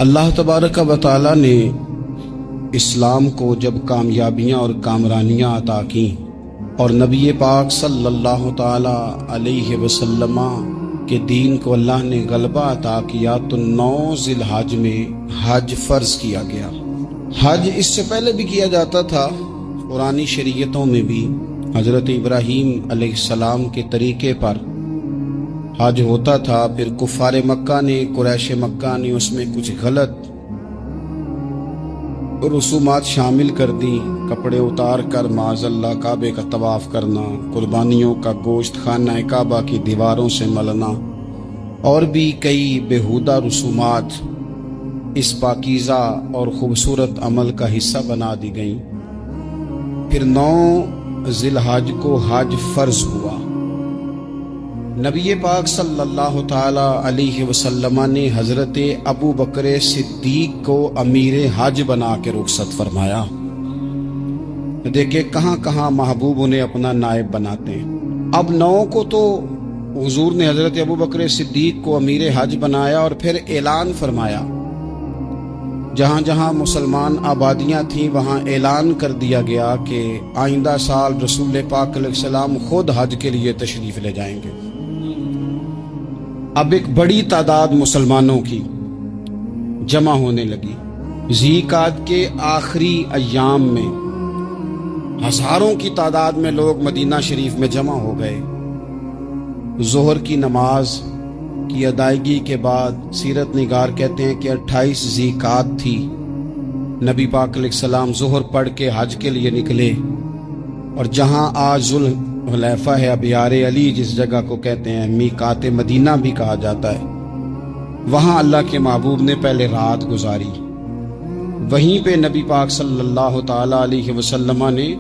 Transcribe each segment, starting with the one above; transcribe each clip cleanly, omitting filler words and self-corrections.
اللہ تبارک و تعالی نے اسلام کو جب کامیابیاں اور کامرانیاں عطا کیں اور نبی پاک صلی اللہ تعالی علیہ وسلم کے دین کو اللہ نے غلبہ عطا کیا تو 9 ذی الحج میں حج فرض کیا گیا۔ حج اس سے پہلے بھی کیا جاتا تھا، قرآنی شریعتوں میں بھی حضرت ابراہیم علیہ السلام کے طریقے پر حج ہوتا تھا۔ پھر کفار مکہ نے، قریش مکہ نے اس میں کچھ غلط رسومات شامل کر دی، کپڑے اتار کر معاذ اللہ کعبے کا طواف کرنا، قربانیوں کا گوشت خانہ کعبہ کی دیواروں سے ملنا، اور بھی کئی بیہودہ رسومات اس پاکیزہ اور خوبصورت عمل کا حصہ بنا دی گئیں۔ پھر 9 ذی الحج کو حج فرض ہوا۔ نبی پاک صلی اللہ تعالی علیہ وسلم نے حضرت ابو بکر صدیق کو امیر حج بنا کے رخصت فرمایا۔ دیکھیں کہاں کہاں محبوب انہیں اپنا نائب بناتے ہیں۔ اب 9 کو تو حضور نے حضرت ابو بکر صدیق کو امیر حج بنایا اور پھر اعلان فرمایا، جہاں جہاں مسلمان آبادیاں تھیں وہاں اعلان کر دیا گیا کہ آئندہ سال رسول پاک علیہ السلام خود حج کے لیے تشریف لے جائیں گے۔ اب ایک بڑی تعداد مسلمانوں کی جمع ہونے لگی۔ ذی قعدہ کے آخری ایام میں ہزاروں کی تعداد میں لوگ مدینہ شریف میں جمع ہو گئے۔ ظہر کی نماز کی ادائیگی کے بعد سیرت نگار کہتے ہیں کہ 28 ذی قعدہ تھی، نبی پاک علیہ السلام ظہر پڑھ کے حج کے لیے نکلے، اور جہاں آج ذوالحلیفہ ہے، ابیار علی جس جگہ کو کہتے ہیں، میقات مدینہ بھی کہا جاتا ہے، وہاں اللہ کے محبوب نے پہلے رات گزاری۔ وہیں پہ نبی پاک صلی اللہ تعالی علیہ وسلم نے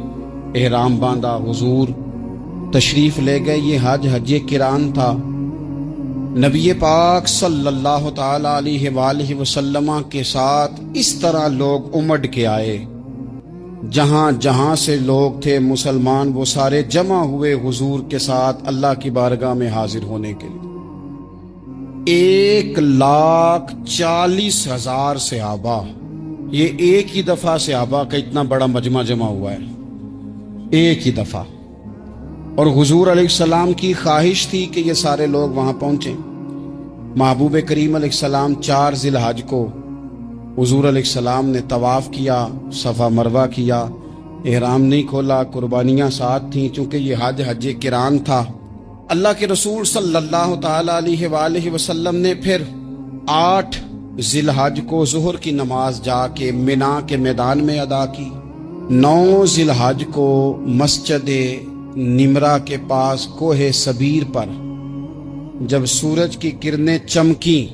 احرام باندھا، حضور تشریف لے گئے۔ یہ حج قران تھا۔ نبی پاک صلی اللہ تعالی علیہ وآلہ وسلم کے ساتھ اس طرح لوگ امڑ کے آئے، جہاں جہاں سے لوگ تھے مسلمان وہ سارے جمع ہوئے حضور کے ساتھ اللہ کی بارگاہ میں حاضر ہونے کے لیے۔ 1,40,000 صحابہ، یہ ایک ہی دفعہ صحابہ کا اتنا بڑا مجمع جمع ہوا ہے، ایک ہی دفعہ۔ اور حضور علیہ السلام کی خواہش تھی کہ یہ سارے لوگ وہاں پہنچیں۔ محبوب کریم علیہ السلام 4 ذی الحج کو حضور علیہ السلام نے طواف کیا، صفا مروہ کیا، احرام نہیں کھولا، قربانیاں ساتھ تھیں، چونکہ یہ حج قران تھا۔ اللہ کے رسول صلی اللہ تعالی علیہ وآلہ وسلم نے پھر 8 ذی الحج کو ظہر کی نماز جا کے منا کے میدان میں ادا کی۔ 9 ذی الحج کو مسجد نمرہ کے پاس کوہ صبیر پر جب سورج کی کرنیں چمکیں،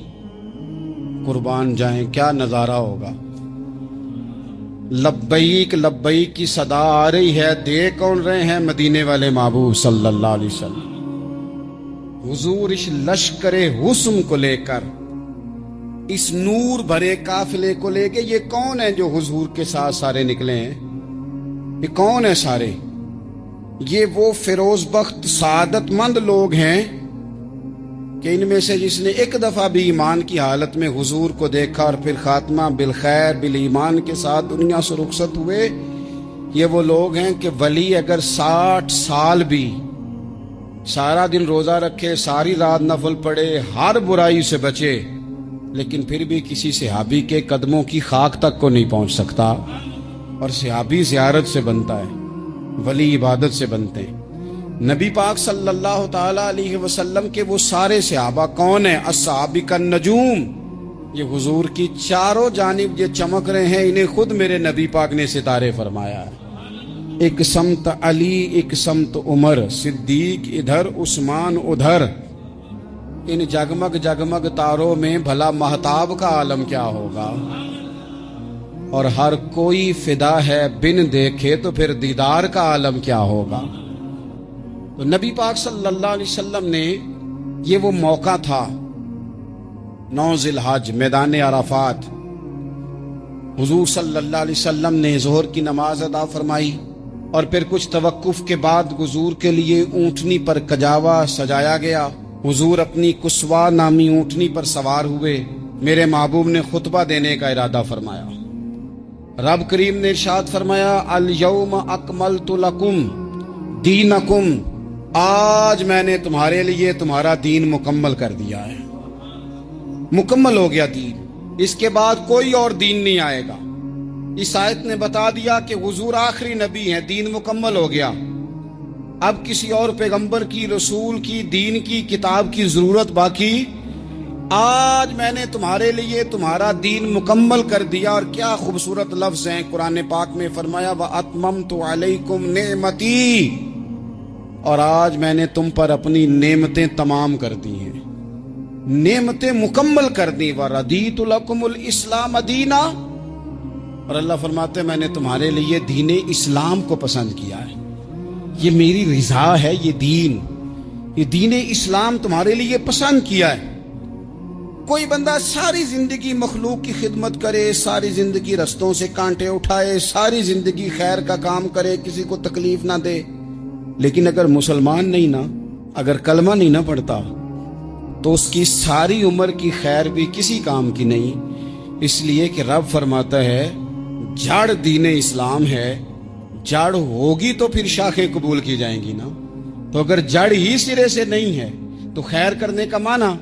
قربان جائیں کیا نظارہ ہوگا۔ لبیک لبیک کی صدا آ رہی ہے، دے کون رہے ہیں؟ مدینے والے محبوب صلی اللہ علیہ وسلم۔ حضور اس لشکر حسن کو لے کر، اس نور بھرے قافلے کو لے کے، یہ کون ہے جو حضور کے ساتھ سارے نکلے ہیں؟ یہ کون ہے سارے؟ یہ وہ فیروز بخت سعادت مند لوگ ہیں کہ ان میں سے جس نے ایک دفعہ بھی ایمان کی حالت میں حضور کو دیکھا اور پھر خاتمہ بالخیر بالایمان کے ساتھ دنیا سے رخصت ہوئے، یہ وہ لوگ ہیں کہ ولی اگر 60 سال بھی سارا دن روزہ رکھے، ساری رات نفل پڑھے، ہر برائی سے بچے، لیکن پھر بھی کسی صحابی کے قدموں کی خاک تک کو نہیں پہنچ سکتا۔ اور صحابی زیارت سے بنتا ہے، ولی عبادت سے بنتے ہیں۔ نبی پاک صلی اللہ تعالی علیہ وسلم کے وہ سارے صحابہ کون ہیں؟ الصحابہ النجوم، یہ حضور کی چاروں جانب یہ چمک رہے ہیں، انہیں خود میرے نبی پاک نے ستارے فرمایا ہے۔ ایک سمت علی، ایک سمت عمر، صدیق ادھر، عثمان ادھر۔ ان جگمگ جگمگ تاروں میں بھلا مہتاب کا عالم کیا ہوگا؟ اور ہر کوئی فدا ہے بن دیکھے تو پھر دیدار کا عالم کیا ہوگا؟ تو نبی پاک صلی اللہ علیہ وسلم نے یہ وہ موقع تھا، 9 ذی الحج میدان عرفات، حضور صلی اللہ علیہ وسلم نے ظہر کی نماز ادا فرمائی اور پھر کچھ توقف کے بعد حضور کے لیے اونٹنی پر کجاوا سجایا گیا۔ حضور اپنی کسوا نامی اونٹنی پر سوار ہوئے، میرے محبوب نے خطبہ دینے کا ارادہ فرمایا. رب کریم نے ارشاد فرمایا الیوم اکملت لکم دینکم، آج میں نے تمہارے لیے تمہارا دین مکمل کر دیا ہے. مکمل ہو گیا دین، اس کے بعد کوئی اور دین نہیں آئے گا. اس آیت نے بتا دیا کہ حضور آخری نبی ہیں، دین مکمل ہو گیا. اب کسی اور پیغمبر کی، رسول کی، دین کی، کتاب کی ضرورت باقی. آج میں نے تمہارے لیے تمہارا دین مکمل کر دیا. اور کیا خوبصورت لفظ ہیں قرآن پاک میں فرمایا وَأَتْمَمْتُ عَلَيْكُمْ نِعْمَتِي، اور آج میں نے تم پر اپنی نعمتیں تمام کر دی ہیں، نعمتیں مکمل کر دی. وَرَضِيتُ لَكُمُ الْإِسْلَامَ دِينًا، اور اللہ فرماتے ہیں میں نے تمہارے لیے دین اسلام کو پسند کیا ہے. یہ میری رضا ہے، یہ دین اسلام تمہارے لیے پسند کیا ہے. کوئی بندہ ساری زندگی مخلوق کی خدمت کرے، ساری زندگی رستوں سے کانٹے اٹھائے، ساری زندگی خیر کا کام کرے، کسی کو تکلیف نہ دے، لیکن اگر مسلمان نہیں نا، اگر کلمہ نہیں نہ پڑھتا، تو اس کی ساری عمر کی خیر بھی کسی کام کی نہیں. اس لیے کہ رب فرماتا ہے جڑ دین اسلام ہے، جڑ ہوگی تو پھر شاخیں قبول کی جائیں گی نا. تو اگر جڑ ہی سرے سے نہیں ہے تو خیر کرنے کا معنی.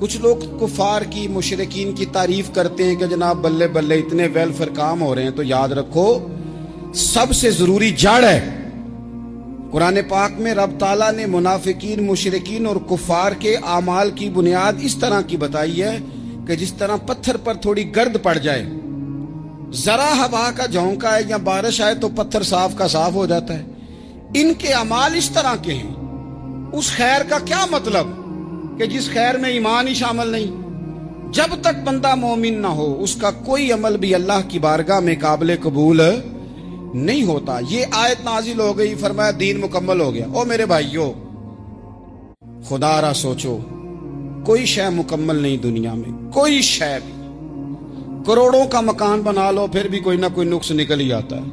کچھ لوگ کفار کی، مشرکین کی تعریف کرتے ہیں کہ جناب بلے بلے اتنے ویلفیئر کام ہو رہے ہیں. تو یاد رکھو سب سے ضروری جڑ ہے. قرآن پاک میں رب تعالیٰ نے منافقین، مشرکین اور کفار کے اعمال کی بنیاد اس طرح کی بتائی ہے کہ جس طرح پتھر پر تھوڑی گرد پڑ جائے، ذرا ہوا کا جھونکا ہے یا بارش آئے تو پتھر صاف کا صاف ہو جاتا ہے. ان کے اعمال اس طرح کے ہیں. اس خیر کا کیا مطلب کہ جس خیر میں ایمان ہی شامل نہیں. جب تک بندہ مومن نہ ہو اس کا کوئی عمل بھی اللہ کی بارگاہ میں قابل قبول نہیں ہوتا. یہ آیت نازل ہو گئی، فرمایا دین مکمل ہو گیا. او میرے بھائیو، خدا را سوچو، کوئی شے مکمل نہیں دنیا میں، کوئی شے بھی. کروڑوں کا مکان بنا لو پھر بھی کوئی نہ کوئی نقص نکل ہی آتا ہے.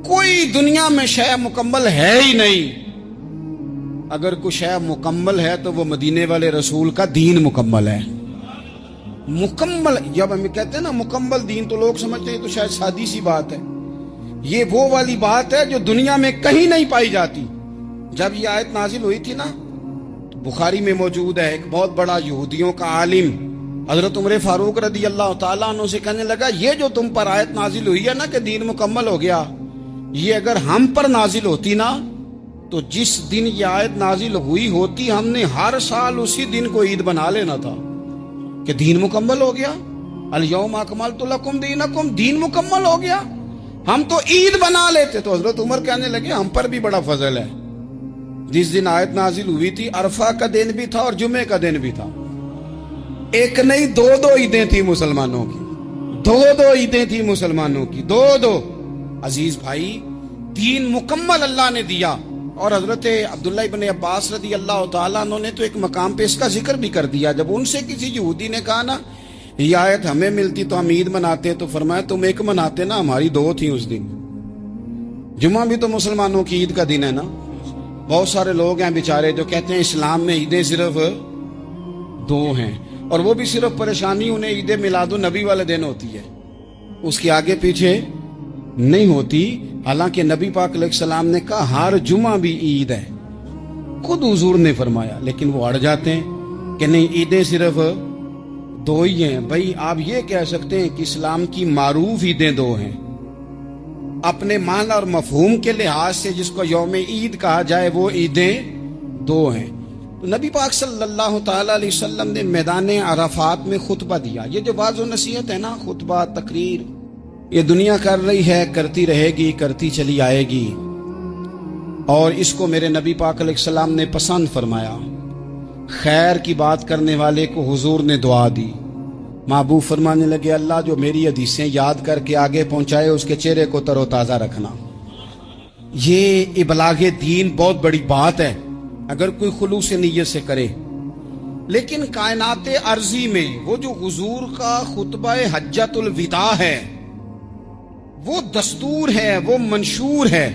کوئی دنیا میں شے مکمل ہے ہی نہیں. اگر کوئی شے مکمل ہے تو وہ مدینے والے رسول کا دین مکمل ہے. مکمل جب ہم کہتے ہیں نا مکمل دین، تو لوگ سمجھتے ہیں تو شاید سادی سی بات ہے. یہ وہ والی بات ہے جو دنیا میں کہیں نہیں پائی جاتی. جب یہ آیت نازل ہوئی تھی نا، تو بخاری میں موجود ہے ایک بہت بڑا یہودیوں کا عالم حضرت عمر فاروق رضی اللہ تعالیٰ عنہ سے کہنے لگا یہ جو تم پر آیت نازل ہوئی ہے نا کہ دین مکمل ہو گیا، یہ اگر ہم پر نازل ہوتی نا تو جس دن یہ آیت نازل ہوئی ہوتی ہم نے ہر سال اسی دن کو عید بنا لینا تھا کہ دین مکمل ہو گیا. الیوم اکملت لکم دینکم، دین مکمل ہو گیا. ہم تو عید بنا لیتے. تو حضرت عمر کہنے لگے ہم پر بھی بڑا فضل ہے. جس دن آیت نازل ہوئی تھی عرفہ کا دن بھی تھا اور جمعے کا دن بھی تھا. ایک نہیں دو عیدیں تھی مسلمانوں کی، دو عیدیں تھی مسلمانوں کی، دو. عزیز بھائی، دین مکمل اللہ نے دیا. اور حضرت عبداللہ ابن عباس رضی اللہ تعالیٰ عنہ نے تو ایک مقام پہ اس کا ذکر بھی کر دیا. جب ان سے کسی یہودی نے کہا نا یہ آیت ہمیں ملتی تو ہم عید مناتے، تو فرمایا تم ایک مناتے نا، ہماری دو تھیں اس دن. جمعہ بھی تو مسلمانوں کی عید کا دن ہے نا. بہت سارے لوگ ہیں بیچارے جو کہتے ہیں اسلام میں عیدیں صرف دو ہیں، اور وہ بھی صرف پریشانی انہیں عید میلاد النبی والے دن ہوتی ہے، اس کے آگے پیچھے نہیں ہوتی. حالانکہ نبی پاک علیہ السلام نے کہا ہر جمعہ بھی عید ہے، خود حضور نے فرمایا، لیکن وہ اڑ جاتے ہیں کہ نہیں عیدیں صرف دو ہی ہیں. بھائی آپ یہ کہہ سکتے ہیں کہ اسلام کی معروف عیدیں دو ہیں، اپنے معنی اور مفہوم کے لحاظ سے جس کو یوم عید کہا جائے وہ عیدیں دو ہیں. تو نبی پاک صلی اللہ تعالی علیہ وسلم نے میدان عرفات میں خطبہ دیا. یہ جو واعظ و نصیحت ہے نا، خطبہ، تقریر، یہ دنیا کر رہی ہے، کرتی رہے گی، کرتی چلی آئے گی. اور اس کو میرے نبی پاک علیہ السلام نے پسند فرمایا. خیر کی بات کرنے والے کو حضور نے دعا دی. محبوب فرمانے لگے اللہ جو میری حدیثیں یاد کر کے آگے پہنچائے اس کے چہرے کو تر و تازہ رکھنا. یہ ابلاغ دین بہت بڑی بات ہے اگر کوئی خلوص نیت سے کرے. لیکن کائنات ارضی میں وہ جو حضور کا خطبہ حجۃ الوداع ہے، وہ دستور ہے، وہ منشور ہے.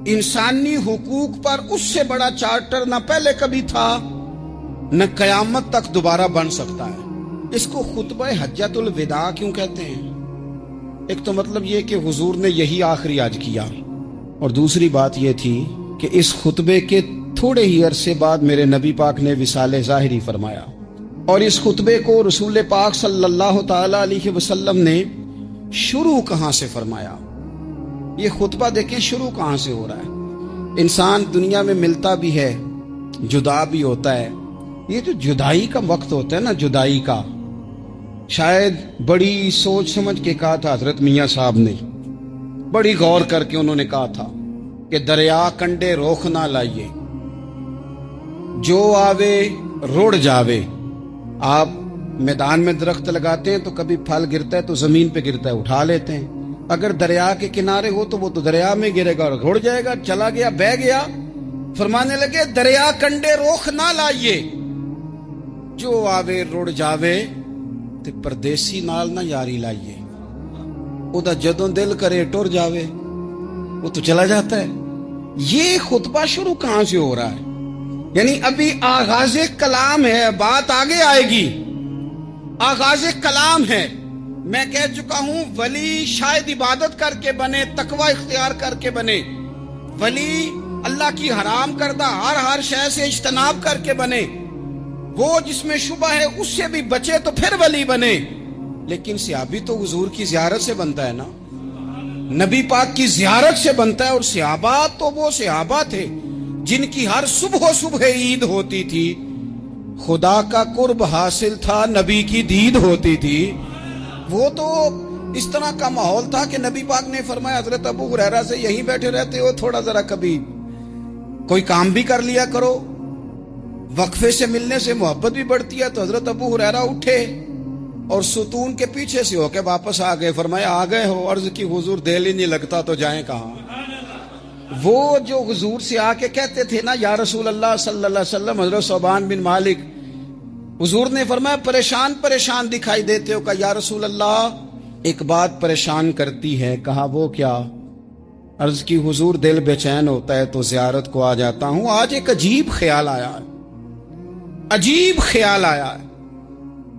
انسانی حقوق پر اس سے بڑا چارٹر نہ پہلے کبھی تھا نہ قیامت تک دوبارہ بن سکتا ہے. اس کو خطبہ حجۃ الوداع کیوں کہتے ہیں؟ ایک تو مطلب یہ کہ حضور نے یہی آخری آج کیا، اور دوسری بات یہ تھی کہ اس خطبے کے تھوڑے ہی عرصے بعد میرے نبی پاک نے وصال ظاہری فرمایا، اور اس خطبے کو رسول پاک صلی اللہ تعالی علیہ وسلم نے شروع کہاں سے فرمایا؟ یہ خطبہ دیکھیں شروع کہاں سے ہو رہا ہے۔ انسان دنیا میں ملتا بھی ہے، جدا بھی ہوتا ہے، یہ جو جدائی کا وقت ہوتا ہے نا، جدائی کا، شاید بڑی سوچ سمجھ کے کہا تھا حضرت میاں صاحب نے، بڑی غور کر کے انہوں نے کہا تھا کہ دریا کنڈے روخ نہ لائیے، جو آوے روڑ جاوے۔ آپ میدان میں درخت لگاتے ہیں تو کبھی پھل گرتا ہے تو زمین پہ گرتا ہے، اٹھا لیتے ہیں۔ اگر دریا کے کنارے ہو تو وہ تو دریا میں گرے گا اور روڑ جائے گا، چلا گیا، بہہ گیا۔ فرمانے لگے دریا کنڈے روخ نہ لائیے، جو آوے روڑ جاوے، تے پردیسی نال نہ یاری لائیے، او دا جدوں دل کرے ٹر جاوے، وہ تو چلا جاتا ہے۔ یہ خطبہ شروع کہاں سے ہو رہا ہے؟ یعنی ابھی آغاز کلام ہے، بات آگے آئے گی، آغاز کلام ہے۔ میں کہہ چکا ہوں ولی شاید عبادت کر کے بنے، تقوی اختیار کر کے بنے، ولی اللہ کی حرام کردہ ہر شے سے اجتناب کر کے بنے، وہ جس میں شبہ ہے اس سے بھی بچے تو پھر ولی بنے۔ لیکن صحابی تو حضور کی زیارت سے بنتا ہے نا، نبی پاک کی زیارت سے بنتا ہے، اور صحابہ تو وہ صحابہ تھے جن کی ہر صبح عید ہوتی تھی، خدا کا قرب حاصل تھا، نبی کی دید ہوتی تھی۔ وہ تو اس طرح کا ماحول تھا کہ نبی پاک نے فرمایا حضرت ابو ہریرہ سے یہیں بیٹھے رہتے ہو، تھوڑا ذرا کبھی کوئی کام بھی کر لیا کرو، وقفے سے ملنے سے محبت بھی بڑھتی ہے۔ تو حضرت ابو ہریرہ اٹھے اور ستون کے پیچھے سے ہو کے واپس آ گئے۔ فرمایا آ گئے ہو؟ عرض کی حضور دل ہی نہیں لگتا تو جائیں کہاں؟ وہ جو حضور سے آ کے کہتے تھے نا یا رسول اللہ صلی اللہ علیہ وسلم، حضرت ثوبان بن مالک، حضور نے فرمایا پریشان پریشان دکھائی دیتے ہو، کہا یا رسول اللہ ایک بات پریشان کرتی ہے۔ کہا وہ کیا؟ عرض کی حضور دل بے چین ہوتا ہے تو زیارت کو آ جاتا ہوں، آج ایک عجیب خیال آیا ہے، عجیب خیال آیا ہے،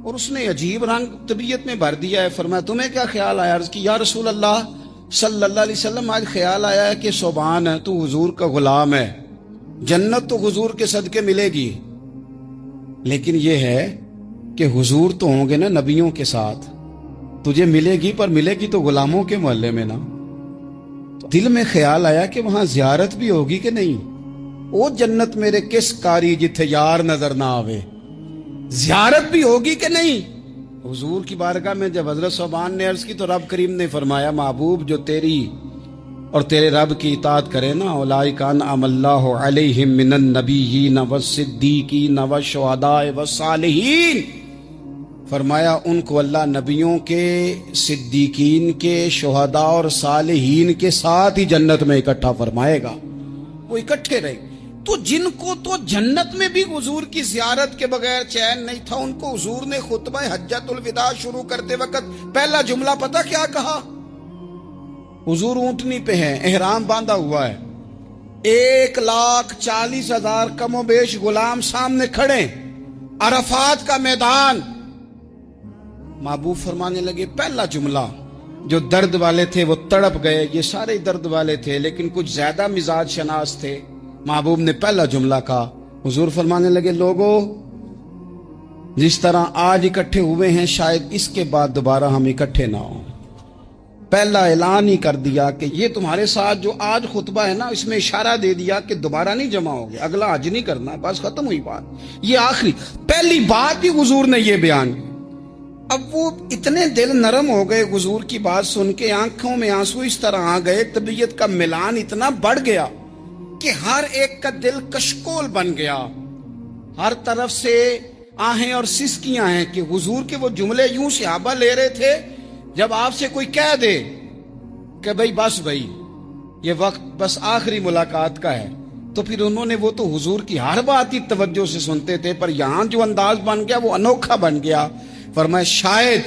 اور اس نے عجیب رنگ طبیعت میں بھر دیا ہے۔ فرمایا تمہیں کیا خیال آیا؟ عرض کی یا رسول اللہ صلی اللہ علیہ وسلم آج خیال آیا ہے کہ ثوبان ہے تو حضور کا غلام ہے، جنت تو حضور کے صدقے ملے گی، لیکن یہ ہے کہ حضور تو ہوں گے نا نبیوں کے ساتھ، تجھے ملے گی پر ملے گی تو غلاموں کے محلے میں نا۔ دل میں خیال آیا کہ وہاں زیارت بھی ہوگی کہ نہیں؟ او جنت میرے کس کاری جتھے یار نظر نہ آوے، زیارت بھی ہوگی کہ نہیں؟ حضور کی بارگاہ میں جب حضرت ثوبان نے عرض کی تو رب کریم نے فرمایا محبوب جو تیری اور تیرے رب کی اطاعت کرے نا، اولئک انعم اللہ علیہم من النبیین والصدیقین والشہداء والصالحین، فرمایا ان کو اللہ نبیوں کے، صدیقین کے، شہداء اور صالحین کے ساتھ ہی جنت میں اکٹھا فرمائے گا، وہ اکٹھے رہے۔ تو جن کو تو جنت میں بھی حضور کی زیارت کے بغیر چین نہیں تھا، ان کو حضور نے خطبہ حجۃ الوداع شروع کرتے وقت پہلا جملہ پتہ کیا کہا؟ حضور اونٹنی پہ ہیں، احرام باندھا ہوا ہے، 1,40,000 کم و بیش غلام سامنے کھڑے، عرفات کا میدان۔ محبوب فرمانے لگے پہلا جملہ، جو درد والے تھے وہ تڑپ گئے، یہ سارے درد والے تھے لیکن کچھ زیادہ مزاج شناس تھے۔ محبوب نے پہلا جملہ کہا، حضور فرمانے لگے لوگو جس طرح آج اکٹھے ہوئے ہیں شاید اس کے بعد دوبارہ ہم اکٹھے نہ ہوں۔ پہلا اعلان ہی کر دیا کہ یہ تمہارے ساتھ جو آج خطبہ ہے نا، اس میں اشارہ دے دیا کہ دوبارہ نہیں جمع ہوگے، اگلا حج نہیں کرنا، بس ختم ہوئی بات، یہ آخری پہلی بات ہی حضور نے یہ بیان۔ اب وہ اتنے دل نرم ہو گئے حضور کی بات سن کے، آنکھوں میں آنسو اس طرح آ گئے، طبیعت کا ملان اتنا بڑھ گیا کہ ہر ایک کا دل کشکول بن گیا، ہر طرف سے آہیں اور سسکیاں ہیں کہ حضور کے وہ جملے یوں صحابہ لے رہے تھے جب آپ سے کوئی کہہ دے کہ بھائی یہ وقت بس آخری ملاقات کا ہے، تو پھر انہوں نے وہ تو حضور کی ہر بات ہی توجہ سے سنتے تھے، پر یہاں جو انداز بن گیا وہ انوکھا بن گیا۔ فرمایا شاید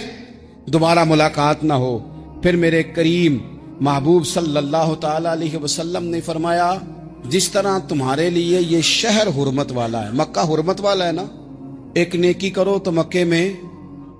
دوبارہ ملاقات نہ ہو۔ پھر میرے کریم محبوب صلی اللہ تعالی علیہ وسلم نے فرمایا جس طرح تمہارے لیے یہ شہر حرمت والا ہے، مکہ حرمت والا ہے نا، ایک نیکی کرو تو مکے میں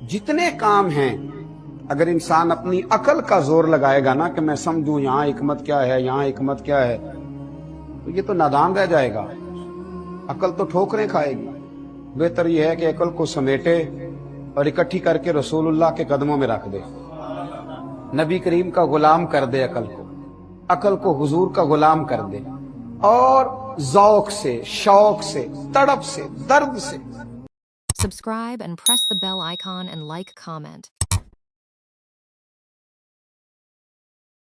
جتنے کام ہیں اگر انسان اپنی عقل کا زور لگائے گا نا کہ میں سمجھوں یہاں حکمت کیا ہے یہاں حکمت کیا ہے، تو یہ تو نادان رہ جائے گا، عقل تو ٹھوکریں کھائے گی۔ بہتر یہ ہے کہ عقل کو سمیٹے اور اکٹھی کر کے رسول اللہ کے قدموں میں رکھ دے، نبی کریم کا غلام کر دے، عقل کو حضور کا غلام کر دے، اور ذوق سے، شوق سے، تڑپ سے، درد سے Subscribe and press the bell icon and like, comment.